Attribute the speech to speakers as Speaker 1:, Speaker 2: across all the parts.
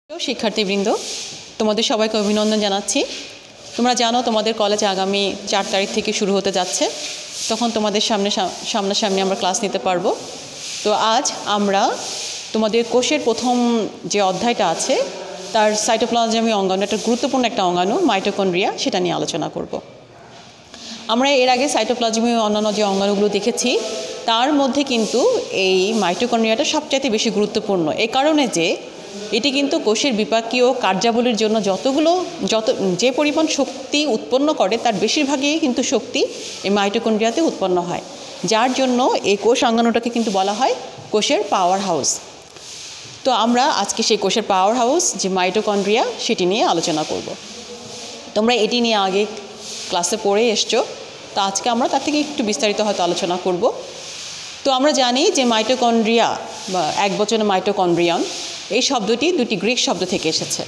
Speaker 1: শিক্ষার্থীবৃন্দ, তোমাদের সবাইকে অভিনন্দন জানাচ্ছি। তোমরা জানো তোমাদের কলেজ আগামী 4 তারিখ থেকে শুরু হতে যাচ্ছে। তখন তোমাদের সামনাসামনি আমরা ক্লাস নিতে পারবো। তো আজ আমরা তোমাদের কোষের প্রথম যে অধ্যায়টা আছে তার সাইটোপ্লাজমীয় অঙ্গাণু, একটা গুরুত্বপূর্ণ একটা অঙ্গাণু মাইটোকন্ড্রিয়া, সেটা নিয়ে আলোচনা করব। আমরা এর আগে সাইটোপ্লাজমীয় অন্যান্য যে অঙ্গাণুগুলো দেখেছি তার মধ্যে কিন্তু এই মাইটোকন্ড্রিয়াটা সবচাইতে বেশি গুরুত্বপূর্ণ, এই কারণে যে এটি কিন্তু কোষের বিপাকীয় কার্যাবলীর জন্য যে পরিমাণ শক্তি উৎপন্ন করে তার বেশিরভাগই কিন্তু শক্তি এই মাইটোকন্ড্রিয়াতে উৎপন্ন হয়, যার জন্য এই কোষ অঙ্গাণুটাকে কিন্তু বলা হয় কোষের পাওয়ার হাউস। তো আমরা আজকে সেই কোষের পাওয়ার হাউস যে মাইটোকন্ড্রিয়া সেটি নিয়ে আলোচনা করব। তোমরা এটি নিয়ে আগে ক্লাসে পড়ে এসছো, তো আজকে আমরা তার থেকে একটু বিস্তারিত হয়তো আলোচনা করব। তো আমরা জানি যে মাইটোকন্ড্রিয়া বা এক বচনে মাইটোকন্ড্রিয়ন, এই শব্দটি দুটি গ্রিক শব্দ থেকে এসেছে।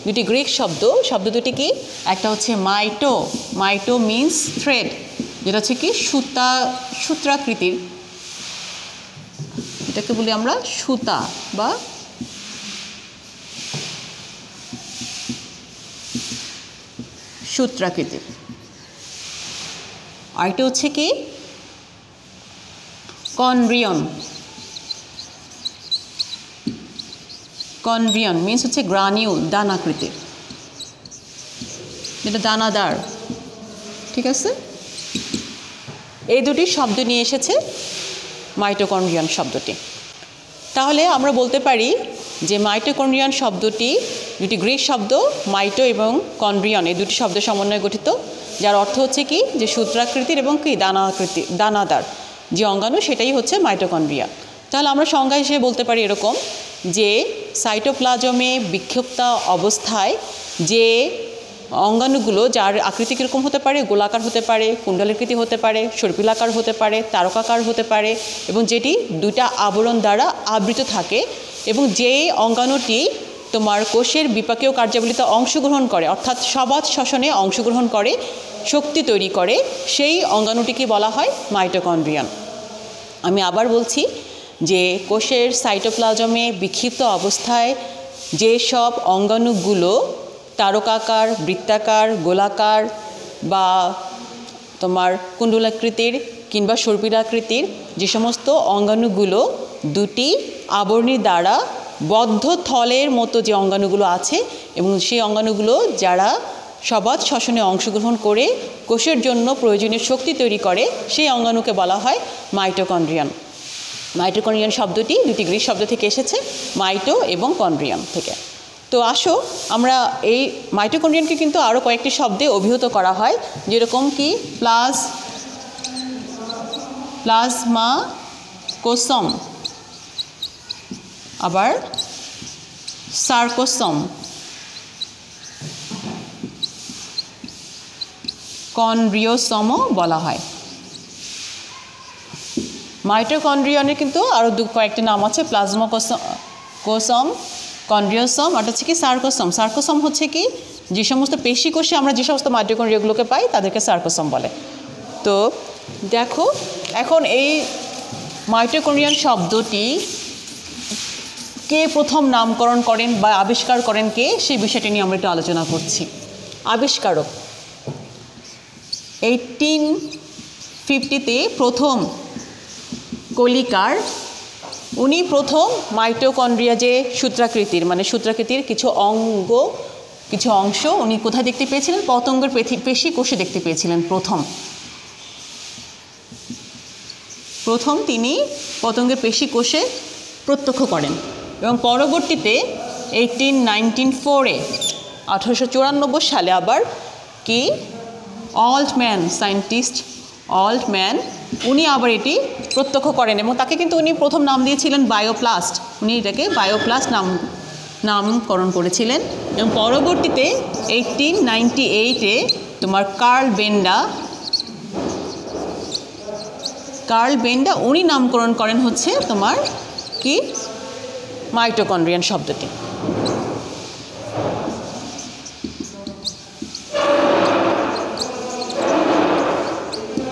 Speaker 1: দুটি গ্রিক শব্দ দুটি কি? একটা হচ্ছে মাইটো মিন্স থ্রেড, যেটা হচ্ছে কি সূত্রাকৃতির, এটাকে বলি আমরা সুতা বা সূত্রাকৃতির। আর এটা হচ্ছে কি কনরিয়ন মিন্স হচ্ছে গ্রানিউল, দানাকৃতির, যেটা দানাদার। ঠিক আছে, এই দুটি শব্দ নিয়ে এসেছে মাইটোকন্ড্রিয়ান শব্দটি। তাহলে আমরা বলতে পারি যে মাইটোকন্ড্রিয়ান শব্দটি দুটি গ্রিক শব্দ মাইটো এবং কন্ড্রিয়ন, এই দুটি শব্দের সমন্বয়ে গঠিত, যার অর্থ হচ্ছে কি যে সূত্রাকৃতির এবং কি দানাদার যে অঙ্গাণু, সেটাই হচ্ছে মাইটোকন্ড্রিয়া। তাহলে আমরা সংজ্ঞা হিসেবে বলতে পারি এরকম যে সাইটোপ্লাজমে বিক্ষিপ্ত অবস্থায় যে অঙ্গাণুগুলো, যার আকৃতি কীরকম হতে পারে, গোলাকার হতে পারে, কুণ্ডলাকৃতি হতে পারে, সর্পিলাকার হতে পারে, তারকাকার হতে পারে, এবং যেটি দুইটা আবরণ দ্বারা আবৃত থাকে, এবং যেই অঙ্গাণুটি তোমার কোষের বিপাকীয় কার্যাবলীতে অংশগ্রহণ করে, অর্থাৎ সবাত শ্বসনে অংশগ্রহণ করে, শক্তি তৈরি করে, সেই অঙ্গাণুটিকে বলা হয় মাইটোকন্ড্রিয়ান। আমি আবার বলছি যে কোষের সাইটোপ্লাজমে বিক্ষিপ্ত অবস্থায় যেসব অঙ্গাণুগুলো তারকাকার, বৃত্তাকার, গোলাকার বা তোমার কুণ্ডলাকৃতির কিংবা সর্পিলাকৃতির, যে সমস্ত অঙ্গাণুগুলো দুটি আবরণীর দ্বারা বদ্ধ থলের মতো যে অঙ্গাণুগুলো আছে, এবং সেই অঙ্গাণুগুলো যারা সবাত শ্বসনে অংশগ্রহণ করে কোষের জন্য প্রয়োজনীয় শক্তি তৈরি করে, সেই অঙ্গাণুকে বলা হয় মাইটোকন্ড্রিয়ান। মাইটোকন্ড্রিয়ান শব্দটি দুটি গ্রিক শব্দ থেকে এসেছে, মাইটো এবং কন্ড্রিয়ান থেকে। তো আসো আমরা এই মাইটোকন্ড্রিয়ানকে কিন্তু আরও কয়েকটি শব্দে অভিহিত করা হয়, যেরকম কি প্লাজমা কোসম, আবার সার্কোসম, কনরিওসমও বলা হয়। মাইটোকন্ড্রিয়নের কিন্তু আরও কয়েকটি নাম আছে, প্লাজমা কোসম, কনরিওসম, আর হচ্ছে কি সার্কোসম। সার্কোসম হচ্ছে কি যে সমস্ত পেশি কোষে আমরা যে সমস্ত মাইটোকন্ড্রিয়াগুলোকে পাই তাদেরকে সার্কোসম বলে। তো দেখো, এখন এই মাইটোকন্ড্রিয়ান শব্দটি কে প্রথম নামকরণ করেন বা আবিষ্কার করেন কে, সেই বিষয়টি নিয়ে আমরা একটু আলোচনা করছি। আবিষ্কারক 1850-তে প্রথম কলিকার, উনি প্রথম মাইটোকন্ড্রিয়া যে সূত্রাকৃতির, মানে সূত্রাকৃতির কিছু অংশ উনি কোথায় দেখতে পেয়েছিলেন? পতঙ্গের পেশি কোষে দেখতে পেয়েছিলেন প্রথম তিনি পতঙ্গের পেশি কোষে প্রত্যক্ষ করেন, এবং পরবর্তীতে 1894 সালে আবার কি অল্টম্যান উনি আবার এটি প্রত্যক্ষ করেন, এবং তাকে কিন্তু উনি প্রথম নাম দিয়েছিলেন বায়োপ্লাস্ট। উনি এটাকে বায়োপ্লাস্ট নামকরণ করেছিলেন, এবং পরবর্তীতে 1898-এ তোমার কার্ল বেন্ডা উনি নামকরণ করেন হচ্ছে তোমার কি মাইটোকন্ড্রিয়ান শব্দটি।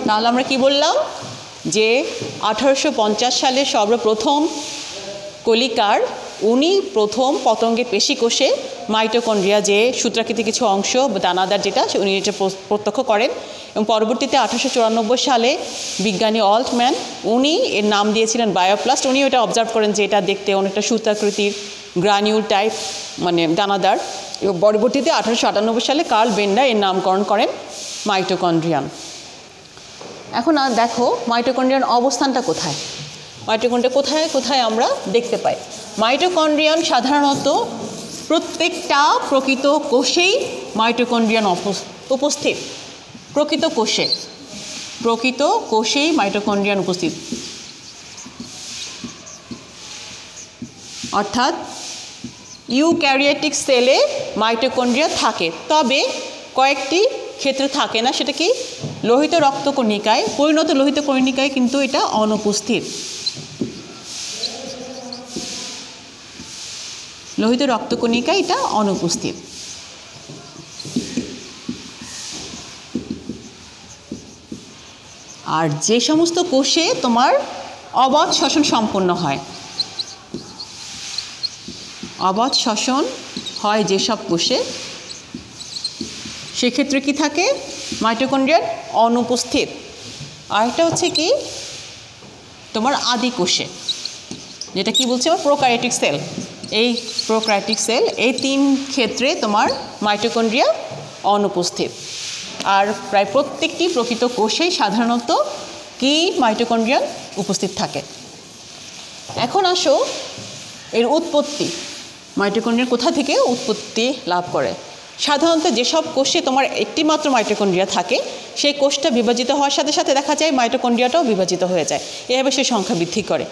Speaker 1: তাহলে আমরা কি বললাম যে 1850 সালে সর্বপ্রথম কলিকার উনি প্রথম পতঙ্গের পেশিকোষে মাইটোকন্ড্রিয়া যে সূত্রাকৃতি কিছু অংশ দানাদার যেটা উনি এটা প্রত্যক্ষ করেন এবং পরবর্তীতে 1894 সালে বিজ্ঞানী অল্টম্যান উনি এর নাম দিয়েছিলেন বায়োপ্লাস্ট। উনি ওটা অবজার্ভ করেন যে এটা দেখতে অনেকটা সূত্রাকৃতির গ্রানিউল টাইপ মানে দানাদার, এবং পরবর্তীতে 1898 সালে কার্ল বেন্ডার এর নামকরণ করেন মাইটোকন্ড্রিয়ান। এখন দেখো মাইটোকন্ড্রিয়ান অবস্থানটা কোথায়, মাইটোকন্ড্রিয়া কোথায় কোথায় আমরা দেখতে পাই। মাইটোকন্ড্রিয়ান সাধারণত প্রত্যেকটা প্রকৃত কোষেই মাইটোকন্ড্রিয়ান উপস্থিত, প্রকৃত কোষেই মাইটোকন্ড্রিয়ান উপস্থিত, অর্থাৎ ইউক্যারিওটিক সেলে মাইটোকন্ড্রিয়া থাকে, তবে কয়েকটি ক্ষেত্রে থাকে না। সেটা কি, লোহিত রক্তকণিকায়, পরিণত লোহিত কণিকায় কিন্তু এটা অনুপস্থিত। লোহিত রক্তকণিকায় এটা অনুপস্থিত। আর যে সমস্ত কোষে তোমার অবাধ শ্বসন সম্পন্ন হয়, অবাধ শ্বসন হয় যেসব কোষে, সেক্ষেত্রে কি থাকে, মাইটোকন্ড্রিয়ার অনুপস্থিত। আরেকটা হচ্ছে কি তোমার আদি কোষে, যেটা কি বলছি আমার প্রোক্যারিওটিক সেল, এই প্রোক্যারিওটিক সেল, এই তিন ক্ষেত্রে তোমার মাইটোকন্ড্রিয়া অনুপস্থিত। আর প্রায় প্রত্যেকটি প্রকৃত কোষেই সাধারণত কি মাইটোকন্ড্রিয়ান উপস্থিত থাকে। এখন আসো এর উৎপত্তি, মাইটোকন্ড্রিয়া কোথা থেকে উৎপত্তি লাভ করে। সাধারণত যেসব কোষে তোমার একটি মাত্র মাইটোকন্ড্রিয়া থাকে, সেই কোষটা বিভাজিত হওয়ার সাথে সাথে দেখা যায় মাইটোকন্ড্রিয়াটাও বিভাজিত হয়ে যায়, এভাবে সে সংখ্যা বৃদ্ধি করে।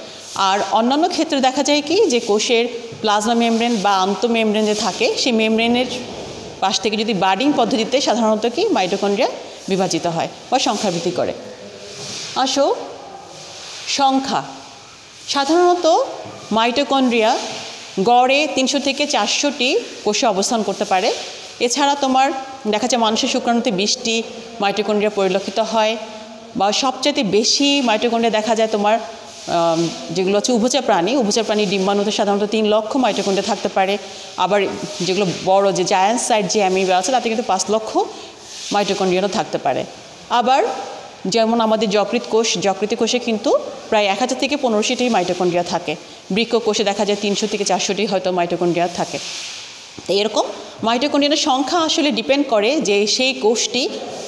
Speaker 1: আর অন্যান্য ক্ষেত্রে দেখা যায় কি যে কোষের প্লাজমা মেমব্রেন বা আন্তঃমেমব্রেন যে থাকে, সেই মেমব্রেনের পাশ থেকে যদি বার্ডিং পদ্ধতিতে সাধারণত কি মাইটোকন্ড্রিয়া বিভাজিত হয় বা সংখ্যা বৃদ্ধি করে। আসো সংখ্যা, সাধারণত মাইটোকন্ড্রিয়া গড়ে 300 থেকে 400টি কোষে অবস্থান করতে পারে। এছাড়া তোমার দেখা যায় মানুষের শুক্রাণুতে 20টি মাইটোকন্ড্রিয়া পরিলক্ষিত হয়, বা সবচেয়ে বেশি মাইটোকন্ড্রিয়া দেখা যায় তোমার যেগুলো হচ্ছে উভচর প্রাণী ডিম্বাণুতে সাধারণত 3 লক্ষ মাইটোকন্ড্রিয়া থাকতে পারে। আবার যেগুলো বড় যে জায়ান্ট সাইট যে অ্যামিবা আছে তাতে কিন্তু 5 লক্ষ মাইটোকন্ড্রিয়াও থাকতে পারে। আবার যেমন আমাদের যকৃত কোষে কিন্তু প্রায় 1000 থেকে 1500টি মাইটোকন্ড্রিয়া থাকে। বৃক্ক কোষে দেখা যায় 300 থেকে 400টি হয়তো মাইটোকন্ড্রিয়া থাকে। তো এরকম মাইটোকন্ড্রিয়ার সংখ্যা আসলে ডিপেন্ড করে যে সেই কোষটি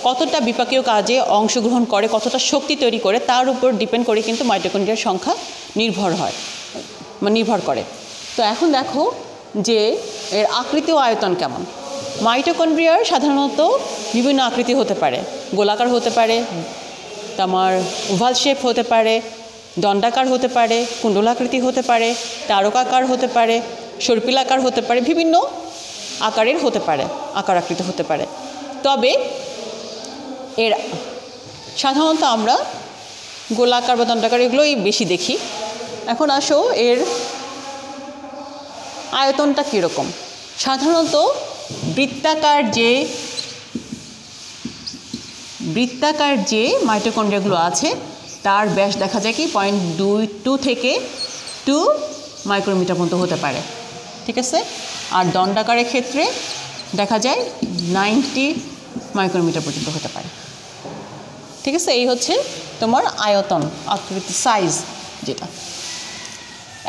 Speaker 1: কতটা বিপাকীয় কাজে অংশগ্রহণ করে, কতটা শক্তি তৈরি করে, তার উপর ডিপেন্ড করে কিন্তু মাইটোকন্ড্রিয়ার সংখ্যা নির্ভর করে। তো এখন দেখো যে এর আকৃতি ও আয়তন কেমন। মাইটোকন্ড্রিয়ার সাধারণত বিভিন্ন আকৃতি হতে পারে, গোলাকার হতে পারে, তোমার ওভাল শেপ হতে পারে, দণ্ডাকার হতে পারে, কুণ্ডলাকৃতি হতে পারে, তারকাকার হতে পারে, সর্পিলাকার হতে পারে, বিভিন্ন আকারের হতে পারে, আকার আকৃতি হতে পারে। তবে এর সাধারণত আমরা গোলাকার বা দণ্ডাকার এগুলোই বেশি দেখি। এখন আসো এর আয়তনটা কীরকম। সাধারণত বৃত্তাকার যে মাইটোকন্ড্রিয়াগুলো আছে তার ব্যাস দেখা যায় কি 0.22 থেকে 2 মাইক্রোমিটার পর্যন্ত হতে পারে, ঠিক আছে। আর দণ্ডাকারের ক্ষেত্রে দেখা যায় 90 মাইক্রোমিটার পর্যন্ত হতে পারে, ঠিক আছে। এই হচ্ছে তোমার আয়তন, আকৃতি, সাইজ যেটা।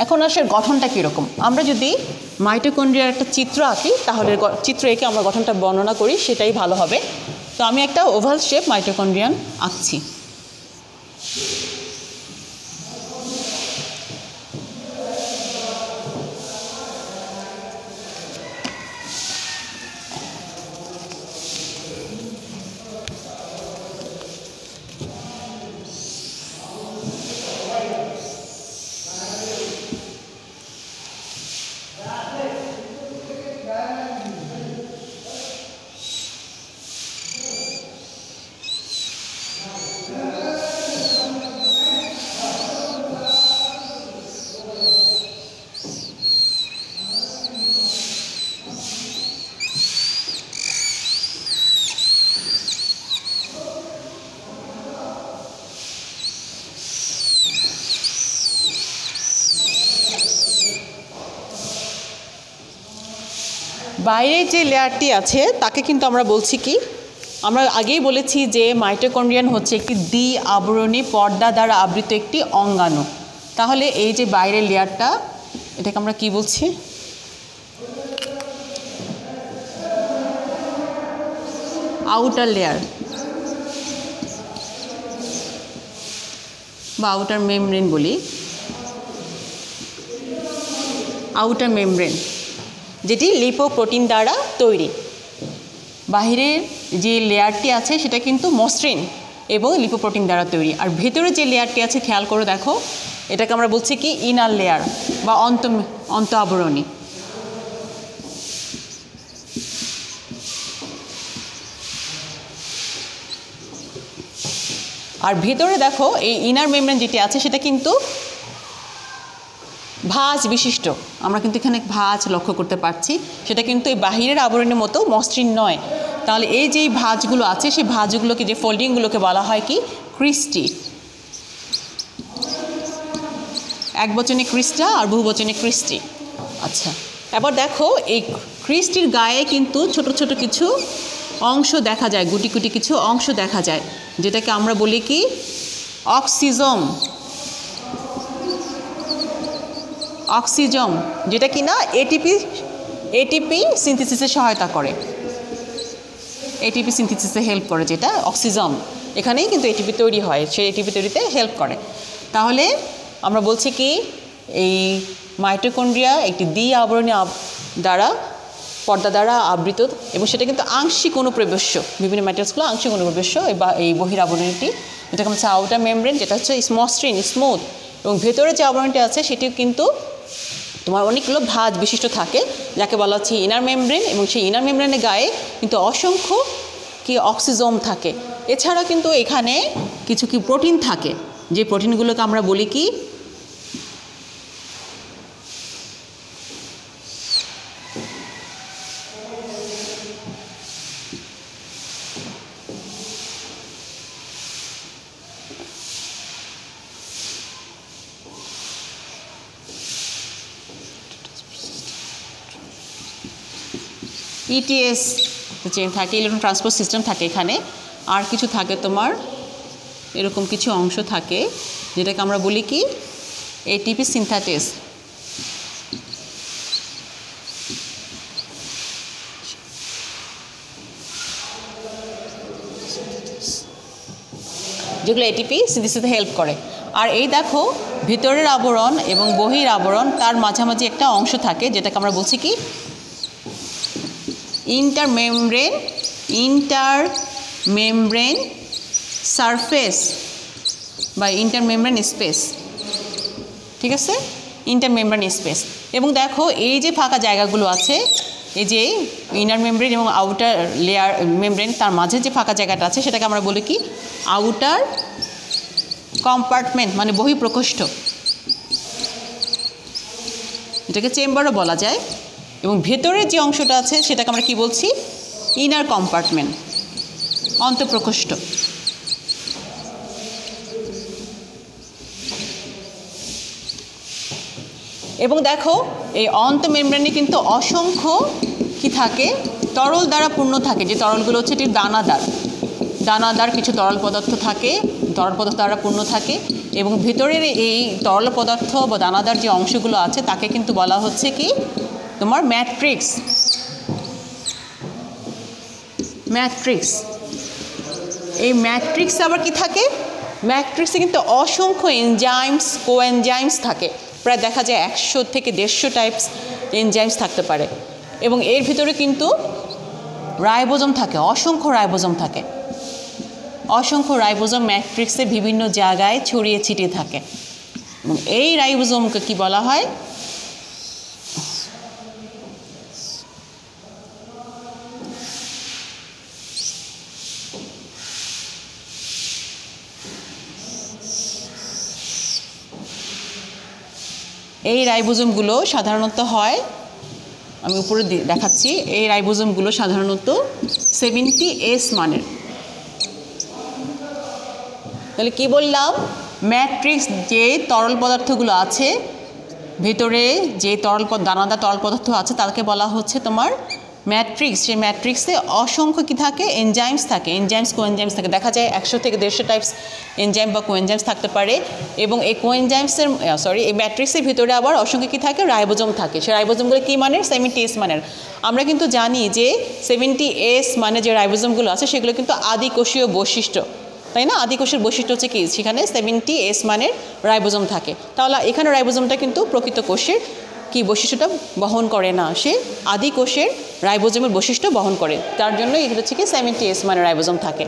Speaker 1: এখন আসে গঠনটা কীরকম। আমরা যদি মাইটোকন্ড্রিয়ার একটা চিত্র আঁকি তাহলে চিত্র এঁকে আমরা গঠনটা বর্ণনা করি, সেটাই ভালো হবে। তো আমি একটা ওভাল শেপ মাইটোকন্ড্রিয়ান আঁকছি। বাইরের যে লেয়ারটি আছে তাকে কিন্তু আমরা বলছি কি, আমরা আগেই বলেছি যে মাইটোকন্ড্রিয়ান হচ্ছে একটি দ্বি আবরণী পর্দা দ্বারা আবৃত একটি অঙ্গাণু। তাহলে এই যে বাইরের লেয়ারটা, এটাকে আমরা কি বলছি? আউটার লেয়ার বা আউটার মেমব্রেন বলি। আউটার মেমব্রেন যেটি লিপোপ্রোটিন দ্বারা তৈরি। বাহিরের যে লেয়ারটি আছে সেটা কিন্তু মসৃণ এবং লিপোপ্রোটিন দ্বারা তৈরি। আর ভেতরে যে লেয়ারটি আছে খেয়াল করে দেখো, এটাকে আমরা বলছি কি ইনার লেয়ার বা অন্ত আবরণী। আর ভেতরে দেখো এই ইনার মেমব্রেন যেটি আছে সেটা কিন্তু ভাঁজ বিশিষ্ট। আমরা কিন্তু এখানে ভাঁজ লক্ষ্য করতে পারছি, সেটা কিন্তু এই বাহিরের আবরণের মতো মসৃণ নয়। তাহলে এই যে ভাঁজগুলো আছে সেই ভাঁজগুলোকে, যে ফোল্ডিংগুলোকে বলা হয় কি ক্রিস্টি। একবচনে ক্রিস্টা আর বহুবচনে ক্রিস্টি। আচ্ছা, এবার দেখো এই ক্রিস্টির গায়ে কিন্তু ছোট ছোট কিছু অংশ দেখা যায়, গুটি গুটি কিছু অংশ দেখা যায়, যেটাকে আমরা বলি কি অক্সিজম। অক্সিজম যেটা কি না এটিপি সিনথেসিসে সহায়তা করে, এটিপি সিনথেসিসে হেল্প করে, যেটা অক্সিজম। এখানেই কিন্তু এটিপি তৈরি হয়, সেই এটিপি তৈরিতে হেল্প করে। তাহলে আমরা বলছি কি এই মাইটোকন্ড্রিয়া একটি দ্বি আবরণী পর্দা দ্বারা আবৃত, এবং সেটা কিন্তু আংশিক অনুপ্রবেশ্য। বিভিন্ন ম্যাটেরিয়ালসগুলো আংশিক অনুপ্রবেশ্য এই বহির আবরণীটি, যেটাকে হচ্ছে আউটার মেমব্রেন, যেটা হচ্ছে মসৃণ স্মুথ। এবং ভেতরে যে আবরণটি আছে সেটিও কিন্তু তোমার অনেকগুলো ভাঁজ বিশিষ্ট থাকে, যাকে বলা হচ্ছে ইনার মেমব্রেন। এবং সেই ইনার মেমব্রেনের গায়ে কিন্তু অসংখ্য কি অক্সিজম থাকে। এছাড়া কিন্তু এখানে কিছু কি প্রোটিন থাকে, যে প্রোটিনগুলোকে আমরা বলি কি ইটিএস চেন থাকে, ইলেকট্রন ট্রান্সপোর্ট সিস্টেম থাকে এখানে। আর কিছু থাকে তোমার এরকম কিছু অংশ থাকে, যেটাকে আমরা বলি কি এটিপি সিনথেটেস। যেগুলো এটিপি সিনথেসিসে হেল্প করে। আর এই দেখো ভিতরের আবরণ এবং বহির আবরণ, তার মাঝামাঝি একটা অংশ থাকে, যেটাকে আমরা বলছি কি ইন্টারমেমব্রেন সারফেস বা ইন্টারমেমব্রেন স্পেস। ঠিক আছে, ইন্টারমেমব্রেন স্পেস। এবং দেখো এই যে ফাঁকা জায়গাগুলো আছে, এই যে ইনার মেমব্রেন এবং আউটার লেয়ার মেমব্রেন, তার মাঝে যে ফাঁকা জায়গাটা আছে সেটাকে আমরা বলি কি আউটার কম্পার্টমেন্ট, মানে বহিঃপ্রকোষ্ঠ। এটাকে চেম্বারও বলা যায়। এবং ভেতরের যে অংশটা আছে সেটাকে আমরা কি বলছি ইনার কম্পার্টমেন্ট, অন্তঃপ্রকোষ্ঠ। এবং দেখো এই অন্তঃমেমব্রেনে কিন্তু অসংখ্য কি থাকে, তরল দ্বারা পূর্ণ থাকে। যে তরলগুলো হচ্ছে এটি দানাদার কিছু তরল পদার্থ থাকে, তরল পদার্থ দ্বারা পূর্ণ থাকে। এবং ভিতরের এই তরল পদার্থ বা দানাদার যে অংশগুলো আছে তাকে কিন্তু বলা হচ্ছে কি তোমার ম্যাট্রিক্স। এই ম্যাট্রিক্সে আবার কি থাকে, ম্যাট্রিক্সে কিন্তু অসংখ্য এনজাইমস, কোএনজাইমস থাকে। প্রায় দেখা যায় 100 থেকে 150 টাইপস এনজাইমস থাকতে পারে। এবং এর ভিতরে কিন্তু রাইবোজোম থাকে, অসংখ্য রাইবোজোম ম্যাট্রিক্সে বিভিন্ন জায়গায় ছড়িয়ে ছিটিয়ে থাকে। এবং এই রাইবোজোমকে কি বলা হয় এই রাইবোজোমগুলো সাধারণত হয়, আমি উপরে দেখাচ্ছি, এই রাইবোজোমগুলো সাধারণত 70S মানের। তাহলে কি বললাম, ম্যাট্রিক্স যে তরল পদার্থগুলো আছে, ভেতরে যে দানাদার তরল পদার্থ আছে তাকে বলা হচ্ছে তোমার ম্যাট্রিক্স, সেই ম্যাট্রিক্সে অসংখ্য কী থাকে, এনজাইমস থাকে, এনজাইমস কোএনজাইমস থাকে। দেখা যায় 100 থেকে 150 টাইপস এনজাইম বা কোএনজাইমস থাকতে পারে। এবং এই কোএনজাইমসের এই ম্যাট্রিক্সের ভিতরে আবার অসংখ্য কী থাকে, রাইবোজোম থাকে। সেই রাইবোজোমগুলো কী মানের, 70S মানের। আমরা কিন্তু জানি যে 70S মানে যে রাইবোজোমগুলো আছে সেগুলো কিন্তু আদিকোষীয় বৈশিষ্ট্য, তাই না? আদিকোষের বৈশিষ্ট্য হচ্ছে কি, সেখানে 70S মানের রাইবোজোম থাকে। তাহলে এখানে রাইবোজোমটা কিন্তু প্রকৃত কোষের কি বৈশিষ্ট্যটা বহন করে না, সে আদি কোষের রাইবোজোমের বৈশিষ্ট্য বহন করে। তার জন্য এগুলো হচ্ছে কি 70S মানে রাইবোজোম থাকে।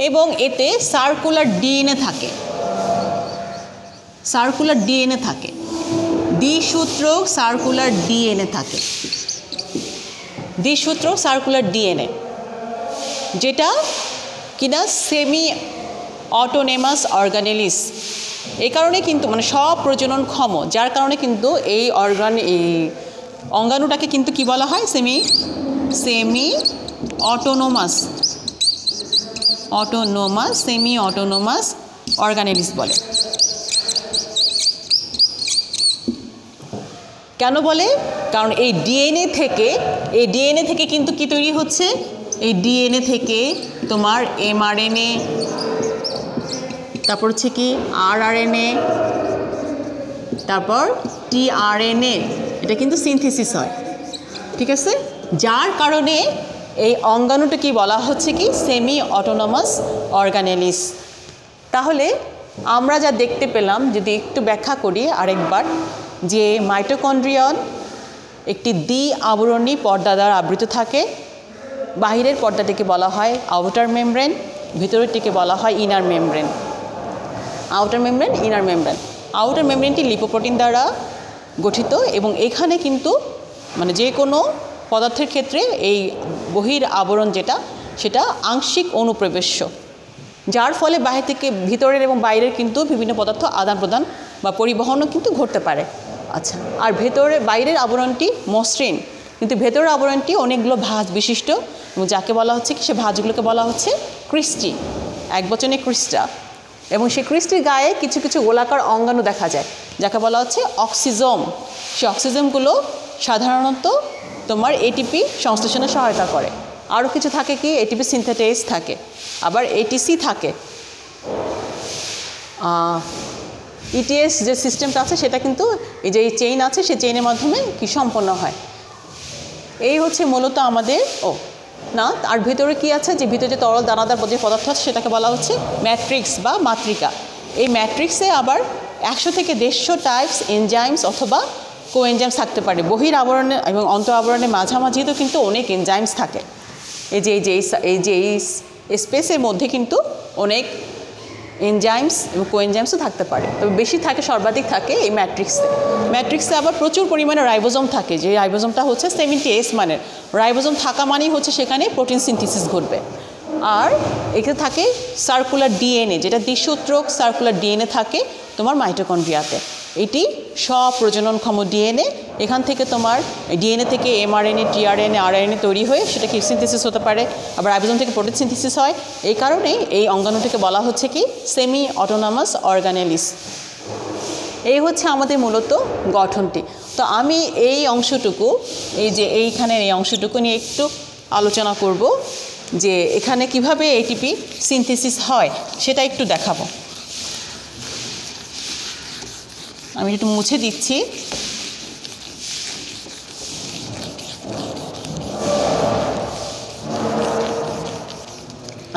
Speaker 1: এবং এতে সার্কুলার ডিএনএ থাকে, সার্কুলার ডিএনএ থাকে, দ্বিসূত্রক সার্কুলার ডিএনএ থাকে, দ্বিসূত্রক সার্কুলার ডিএনএ, যেটা কিনা সেমি অটোনেমাস অর্গানেলিস। এই কারণে কিন্তু মানে সব প্রজননক্ষম, যার কারণে কিন্তু এই অঙ্গাণুটাকে কিন্তু কি বলা হয়, সেমি অটোনোমাস সেমি অটোনোমাস অর্গানেলিস বলে। কেন বলে? কারণ এই ডিএনএ থেকে কিন্তু কি তৈরি হচ্ছে, এই ডিএনএ থেকে তোমার mRNA, তারপর হচ্ছে কি rRNA, তারপর tRNA, এটা কিন্তু সিনথেসিস হয়, ঠিক আছে? যার কারণে এই অঙ্গাণুটা কি বলা হচ্ছে কি, সেমি অটোনমাস অর্গানেলিস। তাহলে আমরা যা দেখতে পেলাম, যদি একটু ব্যাখ্যা করি আরেকবার, যে মাইটোকন্ড্রিয়ন একটি দ্বি আবরণী পর্দা দ্বারা আবৃত থাকে। বাহিরের পর্দাটিকে বলা হয় আউটার মেমব্রেন, ভিতরেরটিকে বলা হয় inner membrane. Outer membrane, inner membrane. Outer মেমব্রেনটি লিপোপ্রোটিন দ্বারা গঠিত এবং এখানে কিন্তু মানে যে কোনো পদার্থের ক্ষেত্রে এই বহির আবরণ যেটা, সেটা আংশিক অনুপ্রবেশ্য, যার ফলে বাহির থেকে ভিতরের এবং বাইরের কিন্তু বিভিন্ন পদার্থ আদান প্রদান বা পরিবহনও কিন্তু ঘটতে পারে। আচ্ছা, আর বাইরের আবরণটি মসৃণ, কিন্তু ভেতরের আবরণটি অনেকগুলো ভাঁজ বিশিষ্ট, এবং যাকে বলা হচ্ছে কি, সে ভাঁজগুলোকে বলা হচ্ছে ক্রিস্টি, একবচনে ক্রিস্টা। এবং সেই ক্রিস্টির গায়ে কিছু কিছু গোলাকার অঙ্গাণু দেখা যায়, যাকে বলা হচ্ছে অক্সিজোম। সেই অক্সিজোমগুলো সাধারণত তোমার এটিপি সংশ্লেষণে সহায়তা করে। আরও কিছু থাকে কি, এটিপি সিনথেটেজ থাকে, আবার এটিসি থাকে। ইটিএস যে সিস্টেমটা আছে সেটা কিন্তু এই যে চেইন আছে, সেই চেইনের মাধ্যমে কি সম্পন্ন হয়। এই হচ্ছে মূলত আমাদের আর ভিতরে কি আছে, যে ভিতরে যে তরল দানাদার যে পদার্থ আছে সেটাকে বলা হচ্ছে ম্যাট্রিক্স বা মাতৃকা। এই ম্যাট্রিক্সে আবার 100 থেকে 150 টাইপস এনজাইমস অথবা কোএনজাইমস থাকতে পারে। বহির আবরণে এবং অন্তর আবরণের মাঝামাঝিতেও কিন্তু অনেক এনজাইমস থাকে। এই যে স্পেসের মধ্যে কিন্তু অনেক এনজাইমস এবং কোএনজাইমসও থাকতে পারে, তবে বেশি থাকে, সর্বাধিক থাকে এই ম্যাট্রিক্সে আবার প্রচুর পরিমাণে রাইবোজোম থাকে, যে রাইবোজোমটা হচ্ছে 70S মানের। রাইবোজোম থাকা মানেই হচ্ছে সেখানে প্রোটিন সিনথেসিস ঘটবে। আর এখানে থাকে সার্কুলার ডিএনএ, যেটা দ্বিসূত্রক সার্কুলার ডিএনএ থাকে তোমার মাইটোকন্ড্রিয়াতে। এটি স্বপ্রজননক্ষম ডিএনএ। এখান থেকে তোমার ডিএনএ থেকে mRNA, tRNA, rRNA তৈরি হয়ে সেটা কি সিনথেসিস হতে পারে, আবার রাইবোজোম থেকে প্রোটিন সিনথেসিস হয়। এই কারণেই এই অঙ্গাণুটিকে বলা হচ্ছে কি সেমি অটোনমাস অর্গানেলিস। এই হচ্ছে আমাদের মূলত গঠনটি। তো আমি এই অংশটুকু, এই যে এইখানের এই অংশটুকু নিয়ে একটু আলোচনা করব, যে এখানে কিভাবে এটিপি সিনথেসিস হয় সেটা একটু দেখাবো। আমি একটু মুছে দিচ্ছি।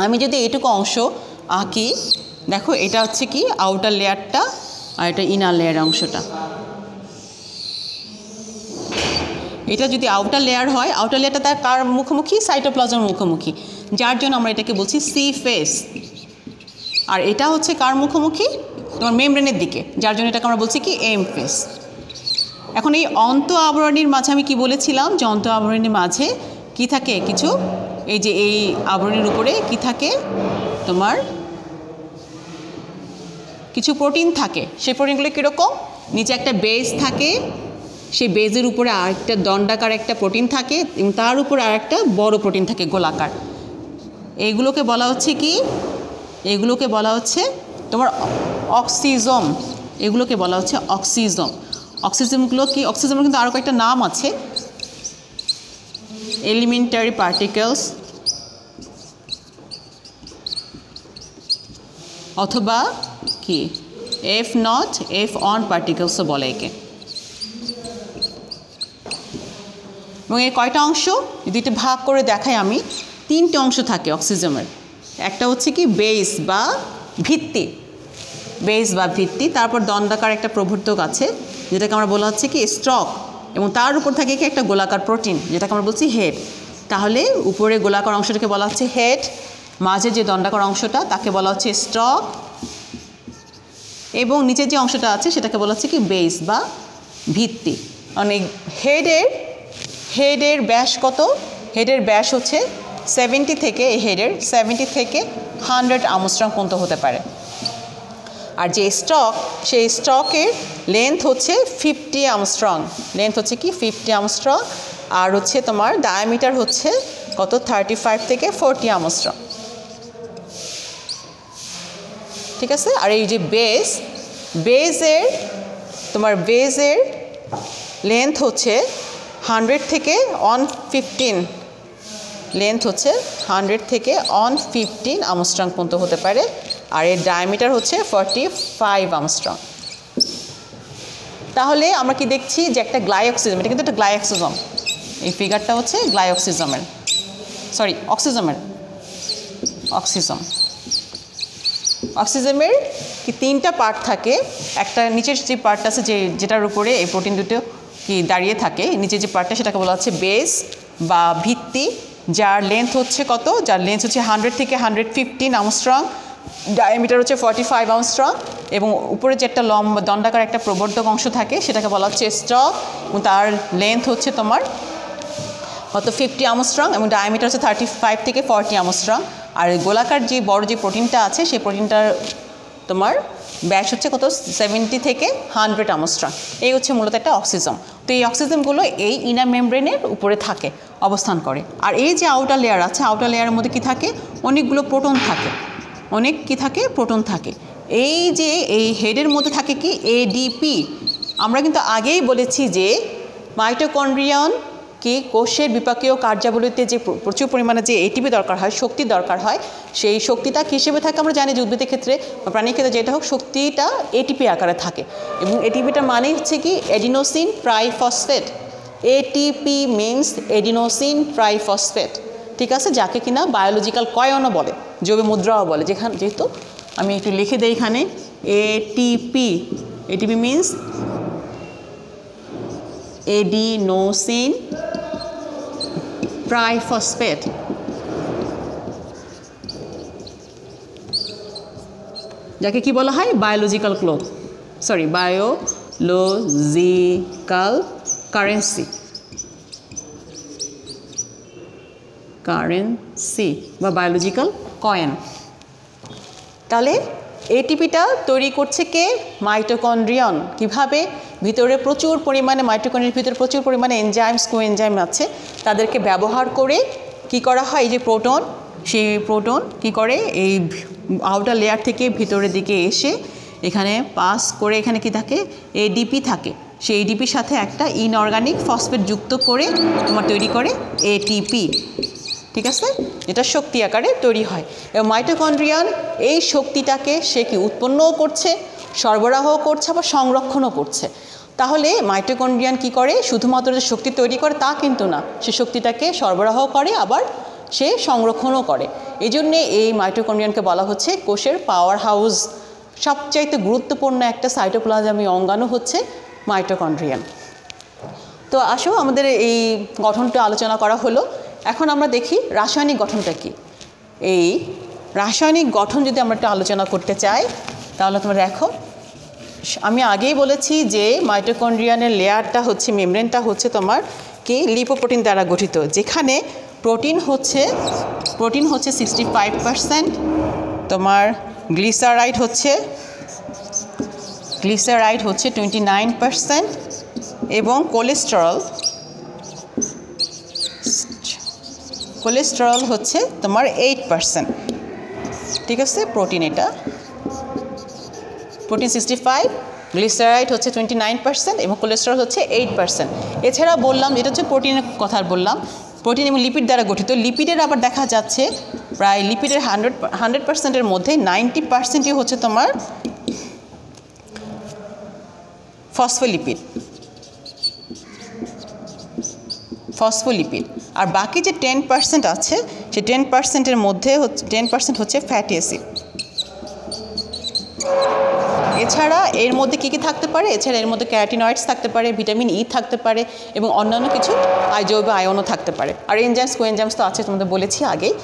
Speaker 1: আমি যদি এইটুকু অংশ আঁকি, দেখো এটা হচ্ছে কি আউটার লেয়ারটা, আর এটা ইনার লেয়ার অংশটা। এটা যদি আউটার লেয়ার হয়, আউটার লেয়ারটা তার কার মুখোমুখি, সাইটোপ্লাজমের মুখোমুখি, যার জন্য আমরা এটাকে বলছি সি ফেস। আর এটা হচ্ছে কার মুখোমুখি, তোমার মেমব্রেনের দিকে, যার জন্য এটাকে আমরা বলছি কি এম ফেস। এখন এই অন্ত আবরণীর মাঝে আমি কি বলেছিলাম, যে অন্ত আবরণীর মাঝে কি থাকে, কিছু এই যে এই আবরণীর উপরে কি থাকে, তোমার কিছু প্রোটিন থাকে। সেই প্রোটিনগুলো কীরকম, নিচে একটা বেস থাকে, সেই বেজের উপরে আরেকটা দণ্ডাকার একটা প্রোটিন থাকে, এবং তার উপরে আরেকটা বড় প্রোটিন থাকে গোলাকার। এইগুলোকে বলা হচ্ছে কি এগুলোকে বলা হচ্ছে তোমার অক্সিজম, এগুলোকে বলা হচ্ছে অক্সিজম। অক্সিজমগুলো কি, অক্সিজমের কিন্তু আরও কয়েকটা নাম আছে, এলিমেন্টারি পার্টিকেলস অথবা কি F0 F1 পার্টিকেলসও বলে একে। এবং এর কয়টা অংশ যদি এটা ভাগ করে দেখাই আমি, 3টে অংশ থাকে অক্সিজমের। একটা হচ্ছে কি বেস বা ভিত্তি, বেস বা ভিত্তি, তারপর দণ্ডাকার একটা প্রবর্ধক আছে যেটাকে আমরা বলা হচ্ছে কি স্টক, এবং তার উপর থাকে কি একটা গোলাকার প্রোটিন যেটাকে আমরা বলছি হেড। তাহলে উপরে গোলাকার অংশটাকে বলা হচ্ছে হেড, মাঝে যে দণ্ডাকার অংশটা তাকে বলা হচ্ছে স্টক, এবং নিচে যে অংশটা আছে সেটাকে বলা হচ্ছে কি বেস বা ভিত্তি। মানে হেডের ব্যাস কত? হেডের ব্যাস হচ্ছে 70 থেকে, এই হেডের 70 থেকে 100 আমস্ট্রং পর্যন্ত হতে পারে। আর যে স্টক, সেই স্টকের লেন্থ হচ্ছে 50 আমস্ট্রং, লেন্থ হচ্ছে কি 50 আমস্ট্রং, আর হচ্ছে তোমার ডায়ামিটার হচ্ছে কত 35 থেকে 40 আমস্ট্রং, ঠিক আছে। আর এই যে বেজের লেন্থ হচ্ছে 100 থেকে 115, লেন্থ হচ্ছে 100 থেকে 115 আমস্ট্রং পর্যন্ত হতে পারে, আর এর ডায়ামিটার হচ্ছে 45 আমস্ট্রং। তাহলে আমরা কি দেখছি যে একটা গ্লাইঅক্সিজম, এটা কিন্তু একটা গ্লাইঅক্সিজম, এই ফিগারটা হচ্ছে গ্লাইঅক্সিজমের, সরি অক্সিজমের কি 3টা পার্ট থাকে। একটা নিচের যে পার্ট আছে যেটার উপরে এই প্রোটিন দুটো কি দাঁড়িয়ে থাকে, নিচে যে পার্টটা সেটাকে বলা হচ্ছে বেস বা ভিত্তি, যার লেন্থ হচ্ছে কত, যার লেন্থ হচ্ছে 100 থেকে 115 আমস্ট্রং, ডায়ামিটার হচ্ছে 45 আমস্ট্রং, এবং উপরে যে একটা লম্বা দণ্ডাকার একটা প্রবর্ধক অংশ থাকে সেটাকে বলা হচ্ছে স্টক, এবং তার লেন্থ হচ্ছে তোমার কত 50 আমস্ট্রং, এবং ডায়ামিটার হচ্ছে 35 থেকে 40 আমস্ট্রং। আর গোলাকার যে বড় যে প্রোটিনটা আছে সেই প্রোটিনটার তোমার ব্যাস হচ্ছে কত 70 থেকে 100 আমস্ট্রং। এই হচ্ছে মূলত একটা অক্সিজম। তো এই অক্সিজমগুলো এই ইনার মেমব্রেনের উপরে থাকে, অবস্থান করে। আর এই যে আউটার লেয়ার আছে, আউটার লেয়ারের মধ্যে কি থাকে, অনেকগুলো প্রোটন থাকে, প্রোটন থাকে। এই যে এই হেডের মধ্যে থাকে কি এডিপি। আমরা কিন্তু আগেই বলেছি যে মাইটোকন্ড্রিয়ান কি কোষের বিপাকীয় কার্যাবলীতে যে প্রচুর পরিমাণে যে এটিপি দরকার হয়, শক্তি দরকার হয়, সেই শক্তিটা কী হিসেবে থাকে আমরা জানি যে উদ্ভিদের ক্ষেত্রে বা প্রাণীর ক্ষেত্রে যেটা হোক শক্তিটা এটিপি আকারে থাকে। এবং এটিপিটার মানে হচ্ছে কি adenosine triphosphate. ATP means adenosine triphosphate, ঠিক আছে, যাকে কিনা বায়োলজিক্যাল কয়নও বলে, জৈব মুদ্রাও বলে। যেহেতু আমি একটু লিখে দিই এখানে এটিপি মিনস এডিনোসিন ট্রাইফসফেট। যাকে কি বলা হয় বায়োলজিক্যাল কারেন্সি বা বায়োলজিক্যাল কয়েন। তাহলে এটিপিটা তৈরি করছে কে? মাইটোকন্ড্রিয়ন। কিভাবে? ভিতরে প্রচুর পরিমাণে মাইটোকন্ড্রিয়ার ভিতরে প্রচুর পরিমাণে এনজাইমস, কোএনজাইম আছে, তাদেরকে ব্যবহার করে কি করা হয়, এই যে প্রোটন, সেই প্রোটন কি করে এই আউটার লেয়ার থেকে ভিতরের দিকে এসে এখানে পাস করে, এখানে কি থাকে এডিপি থাকে, সেই এডিপির সাথে একটা ইনঅর্গানিক ফসফেট যুক্ত করে তোমার তৈরি করে এটিপি, ঠিক আছে, এটা শক্তি আকারে তৈরি হয়। এবং মাইটোকন্ড্রিয়ান এই শক্তিটাকে সে কি উৎপন্নও করছে, সরবরাহ করছে, আবার সংরক্ষণও করছে। তাহলে মাইটোকন্ড্রিয়ান কি করে, শুধুমাত্র যে শক্তি তৈরি করে তা কিন্তু না, সে শক্তিটাকে সরবরাহ করে আবার সে সংরক্ষণও করে। এই জন্যে এই মাইটোকন্ড্রিয়ানকে বলা হচ্ছে কোষের পাওয়ার হাউস। সবচাইতে গুরুত্বপূর্ণ একটা সাইটোপ্লাজমীয় অঙ্গাণু হচ্ছে মাইটোকন্ড্রিয়ান। তো আসো আমাদের এই গঠনটা আলোচনা করা হলো। এখন আমরা দেখি রাসায়নিক গঠনটা কি। এই রাসায়নিক গঠন যদি আমরা একটু আলোচনা করতে চাই তাহলে তোমরা দেখো, আমি আগেই বলেছি যে মাইটোকন্ড্রিয়ানের লেয়ারটা হচ্ছে, মেমব্রেনটা হচ্ছে তোমার কি লিপোপ্রোটিন দ্বারা গঠিত, যেখানে প্রোটিন হচ্ছে 65%, তোমার গ্লিসারাইড হচ্ছে 29%, এবং কোলেস্টেরল হচ্ছে তোমার 8%। ঠিক আছে, প্রোটিন এটা প্রোটিন 65, গ্লিসারাইড হচ্ছে 29% এবং কোলেস্টেরল হচ্ছে 8%। এছাড়া বললাম এটা হচ্ছে প্রোটিনের কথা বললাম, প্রোটিন এবং লিপিড দ্বারা গঠিত। লিপিডের আবার দেখা যাচ্ছে প্রায় লিপিডের 100%-এর মধ্যে 90%ই হচ্ছে তোমার ফসফোলিপিড, আর বাকি যে 10% আছে সেই 10%-এর মধ্যে 10% হচ্ছে ফ্যাটি অ্যাসিড। এছাড়া এর মধ্যে কী কী থাকতে পারে? এছাড়া এর মধ্যে ক্যারোটিনয়েডস থাকতে পারে, ভিটামিন ই থাকতে পারে এবং অন্যান্য কিছু জৈব আয়নও থাকতে পারে। আর এনজাইমস কোএনজাইমস তো আছে, তোমাদের বলেছি আগেই।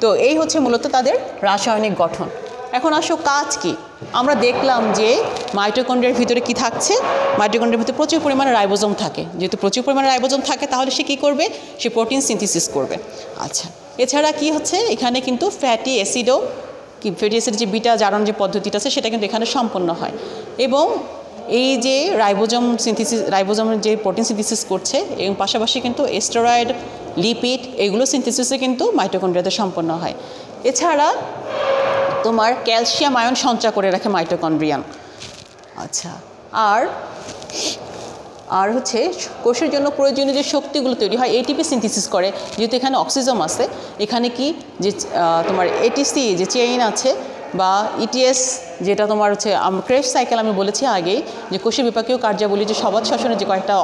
Speaker 1: তো এই হচ্ছে মূলত তাদের রাসায়নিক গঠন। এখন আসো কাজ কি? আমরা দেখলাম যে মাইটোকন্ড্রিয়ার ভিতরে কি থাকছে, মাইটোকন্ড্রিয়ার ভিতরে প্রচুর পরিমাণে রাইবোজোম থাকে। যেহেতু প্রচুর পরিমাণে রাইবোজোম থাকে তাহলে সে কী করবে? সে প্রোটিন সিনথেসিস করবে। আচ্ছা, এছাড়া কি হচ্ছে এখানে কিন্তু ফ্যাটি অ্যাসিডও ফ্যাটি অ্যাসিড যে বিটা জারণ যে পদ্ধতিটা আছে সেটা কিন্তু এখানে সম্পন্ন হয়। এবং এই যে রাইবোজোমের যে প্রোটিন সিনথেসিস করছে এবং পাশাপাশি কিন্তু স্টেরয়েড, লিপিড এগুলো সিনথেসিসে কিন্তু মাইটোকন্ড্রিয়াতে সম্পন্ন হয়। এছাড়া তোমার ক্যালসিয়াম আয়ন সঞ্চয় করে রাখে মাইটোকন্ড্রিয়ান। আচ্ছা, আর হচ্ছে কোষের জন্য প্রয়োজনীয় যে শক্তিগুলো তৈরি হয় এটিপি সিনথেসিস করে। যেহেতু এখানে অক্সিজেন আছে, এখানে কি যে তোমার এটিসি যে চেইন আছে বা ইটিএস যেটা তোমার হচ্ছে ক্রেবস সাইকেল আমি বলেছি আগেই যে কোষের বিপাকীয় কার্যাবলী যে সবাদ শ্বসনের যে কয়েকটা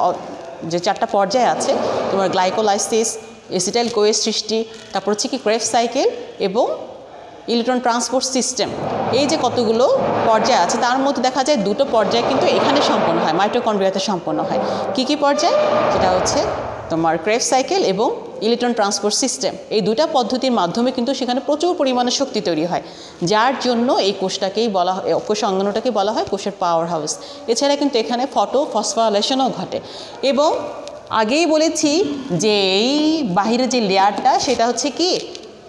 Speaker 1: যে 4টা পর্যায় আছে, তোমার গ্লাইকোলাইসিস, এসিটাইল কোয়ের সৃষ্টি, তারপর হচ্ছে কি ক্রেবস সাইকেল এবং ইলেকট্রন ট্রান্সপোর্ট সিস্টেম, এই যে কতগুলো পর্যায় আছে তার মধ্যে দেখা যায় 2টো পর্যায় কিন্তু এখানে সম্পন্ন হয়, মাইটোকন্ড্রিয়াতে সম্পন্ন হয়। কি কি পর্যায়? যেটা হচ্ছে তোমার ক্রেবস সাইকেল এবং ইলেকট্রন ট্রান্সপোর্ট সিস্টেম। এই 2টা পদ্ধতির মাধ্যমে কিন্তু সেখানে প্রচুর পরিমাণে শক্তি তৈরি হয়, যার জন্য এই কোষটাকেই বলা হয়, কোষ অঙ্গাণুটাকেই বলা হয় কোষের পাওয়ার হাউস। এছাড়া কিন্তু এখানে ফসফোরাইলেশনও ঘটে। এবং আগেই বলেছি যে এই বাহিরে যে লেয়ারটা সেটা হচ্ছে কি,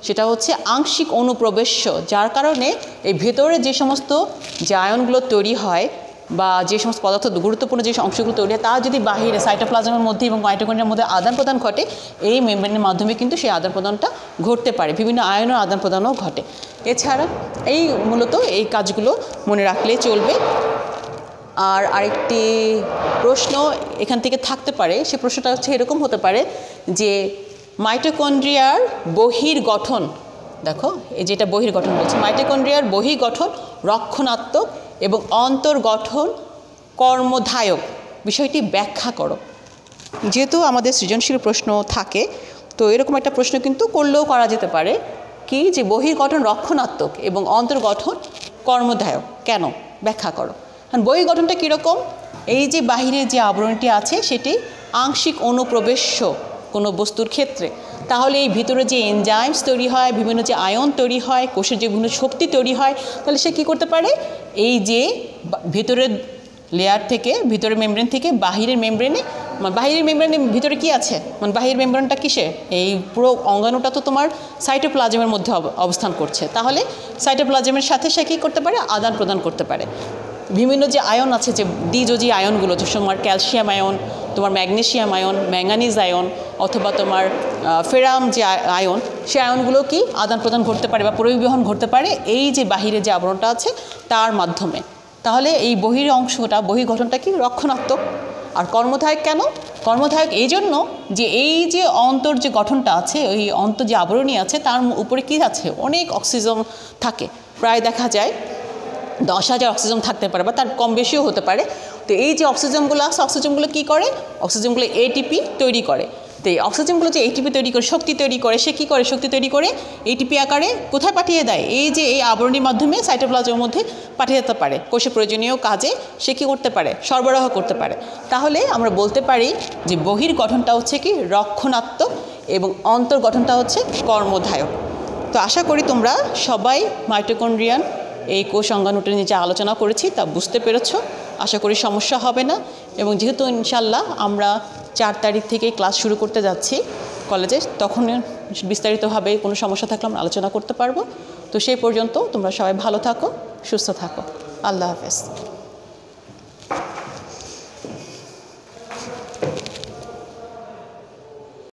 Speaker 1: সেটা হচ্ছে আংশিক অনুপ্রবেশ্য, যার কারণে এই ভেতরে যে সমস্ত যে আয়নগুলো তৈরি হয় বা যে সমস্ত পদার্থ গুরুত্বপূর্ণ যে অংশগুলো তৈরি হয় তা যদি বাহিরে সাইটোপ্লাজমের মধ্যে এবং মাইটোকন্ড্রিয়ার মধ্যে আদান প্রদান ঘটে, এই মেমব্রেনের মাধ্যমে কিন্তু সেই আদান প্রদানটা ঘটতে পারে, বিভিন্ন আয়নের আদান প্রদানও ঘটে। এছাড়া এই মূলত এই কাজগুলো মনে রাখলে চলবে। আর আরেকটি প্রশ্ন এখান থেকে থাকতে পারে, সে প্রশ্নটা হচ্ছে এরকম হতে পারে যে মাইটোকন্ড্রিয়ার বহির্গঠন, দেখো এই যেটা বহির্গঠন বলছে, মাইটোকন্ড্রিয়ার বহির্গঠন রক্ষণাত্মক এবং অন্তর্গঠন কর্মধায়ক, বিষয়টি ব্যাখ্যা করো। যেহেতু আমাদের সৃজনশীল প্রশ্ন থাকে তো এরকম একটা প্রশ্ন কিন্তু করলেও করা যেতে পারে কি, যে বহির্গঠন রক্ষণাত্মক এবং অন্তর্গঠন কর্মধায়ক কেন, ব্যাখ্যা করো। বহির্গঠনটা কীরকম? এই যে বাহিরে যে আবরণটি আছে সেটি আংশিক অনুপ্রবেশ্য কোনো বস্তুর ক্ষেত্রে, তাহলে এই ভিতরে যে এনজাইমস তৈরি হয়, বিভিন্ন যে আয়ন তৈরি হয়, কোষের যে বিভিন্ন শক্তি তৈরি হয়, তাহলে সে কী করতে পারে, এই যে ভিতরের লেয়ার থেকে, ভিতরের মেমব্রেন থেকে বাহিরের মেমব্রেনে, বাহিরের মেমব্রেনের ভিতরে কি আছে, মানে বাহিরের মেমব্রেনটা কিসে, এই পুরো অঙ্গাণুটা তো তোমার সাইটোপ্লাজমের মধ্যে অবস্থান করছে, তাহলে সাইটোপ্লাজমের সাথে সে কী করতে পারে, আদান প্রদান করতে পারে। বিভিন্ন যে আয়ন আছে, যে দ্বিযোজী আয়নগুলো, যে তোমার ক্যালসিয়াম আয়ন, তোমার ম্যাগনেসিয়াম আয়ন, ম্যাঙ্গানিজ আয়ন অথবা তোমার ফেরাম যে আয়ন, সে আয়নগুলো কি আদান প্রদান ঘটতে পারে বা পরিবহন ঘটতে পারে এই যে বাহিরে যে আবরণটা আছে তার মাধ্যমে। তাহলে এই বহির অংশটা, বহির্গঠনটা কি রক্ষণাত্মক। আর কর্মধায়ক কেন? কর্মধায়ক এই জন্য যে এই যে অন্তর যে গঠনটা আছে, ওই অন্তর যে আবরণী আছে তার উপরে কি আছে, অনেক অক্সিজেন থাকে, প্রায় দেখা যায় 10,000 অক্সিজেন থাকতে পারে বা তার কম বেশিও হতে পারে। তো এই যে অক্সিজেনগুলো আছে, অক্সিজেনগুলো কী করে, অক্সিজেনগুলো এটিপি তৈরি করে। তো এই অক্সিজেনগুলো যে এটিপি তৈরি করে, শক্তি তৈরি করে, সে কী করে, শক্তি তৈরি করে এটিপি আকারে কোথায় পাঠিয়ে দেয়, এই যে এই আবরণীর মাধ্যমে সাইটোপ্লাজমের মধ্যে পাঠিয়ে দিতে পারে, কোষে প্রয়োজনীয় কাজে সে কী করতে পারে, সরবরাহ করতে পারে। তাহলে আমরা বলতে পারি যে বহির্গঠনটা হচ্ছে কি রক্ষণাত্মক এবং অন্তর্গঠনটা হচ্ছে কর্মধায়ক। তো আশা করি তোমরা সবাই মাইটোকন্ড্রিয়ান এই কোষ অঙ্গাণুটি নিয়ে যা আলোচনা করেছি তা বুঝতে পেরেছ। আশা করি সমস্যা হবে না। এবং যেহেতু ইনশাল্লাহ আমরা 4 তারিখ থেকেই ক্লাস শুরু করতে যাচ্ছি কলেজে, তখন বিস্তারিতভাবে কোনো সমস্যা থাকলে আমরা আলোচনা করতে পারবো। তো সেই পর্যন্ত তোমরা সবাই ভালো থাকো, সুস্থ থাকো। আল্লাহ হাফেজ।